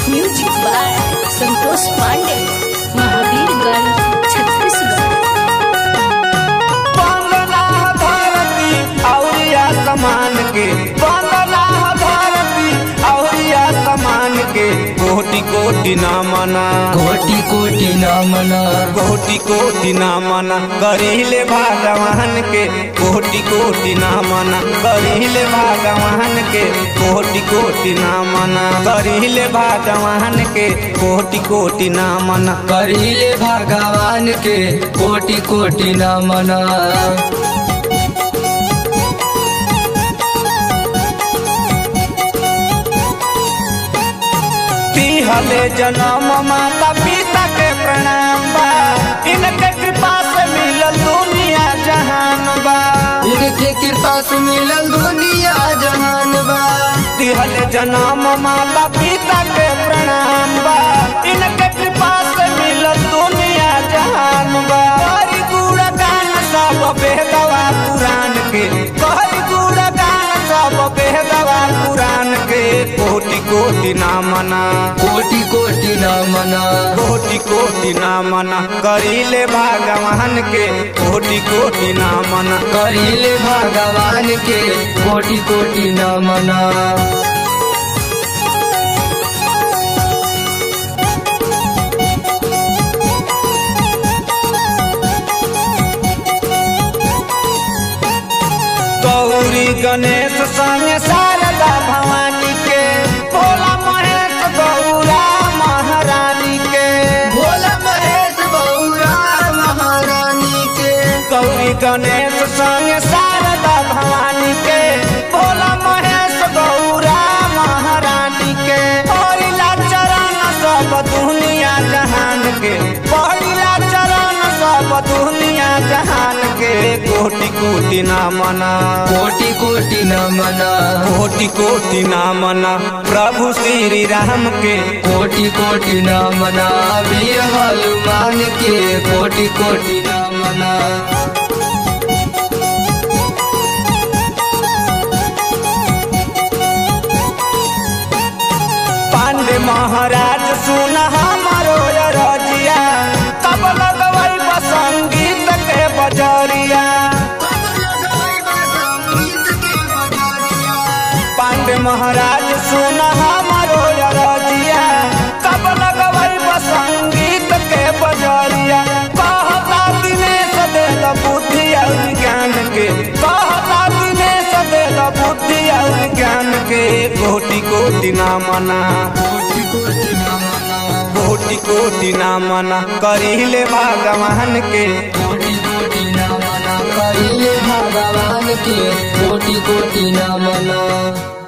Music by Santosh Pandey, Mahavirganj, Chhattisgarh. वंदना धरती औरिया समान के, वंदना धरती औरिया समान के, कोटि कोटि ना मना, कोटि कोटि ना मना, कोटि कोटि ना मना, करिले भगवान के, कोटि कोटि ना मना, करिले भगवान के, कोटि कोटि ना मना, करिले भगवान के, कोटि कोटि ना मना, करिले भगवान के कोटि कोटि ना मना। हले जन्म माता पिता के प्रणाम बा, इनके कृपा से मिलल दुनिया जहान बा, इनके कृपा से मिलल दुनिया जहान बा। हले जन्म माता पिता के प्रणाम बा, इनके कृपा से मिलल दुनिया जहान बा। हरि गुण गान सब बेदवा पुराण के, हरि गुण गान सब बेदवा पुराण के, कोटि कोटि ना मना, कोटि कोटि ना मना, कोटि कोटि ना मना, करिले भगवान के, कोटि कोटि ना मना, करिले भगवान के कोटि कोटि ना मना। गौरी गणेश संग शारदा भवानी के, भोला महेश गौरा महारानी के, भोला महेश गौरा महारानी के, गौरी गणेश संग शारदा भवानी के, भोला महेश गौरा महारानी के, पहिला चरण सब दुनिया जहान के, पहिला चरण सब दुनिया जहान के, कोटि कोटि ना मना, कोटि कोटि ना मना, कोटि कोटि ना मना, प्रभु श्री राम के, कोटि कोटि ना मना, वीर हनुमान के कोटि कोटि ना मना। पांडे महाराज सुन हमारो रजिया, कब लगवई संगीत के बजरिया, पांडे महाराज सुन हमारो रजिया, कब लगवई संगीत के बजरिया, कहता दिनेश देल बुद्धि और ज्ञान के, कहता दिनेश देल बुद्धि और ज्ञान के, कोटि कोटि ना मना, कोटि कोटि ना मना, कोटि कोटि ना मना, करिले भगवान के, कोटि कोटि ना मना, करिले भगवान के कोटि कोटि ना मना।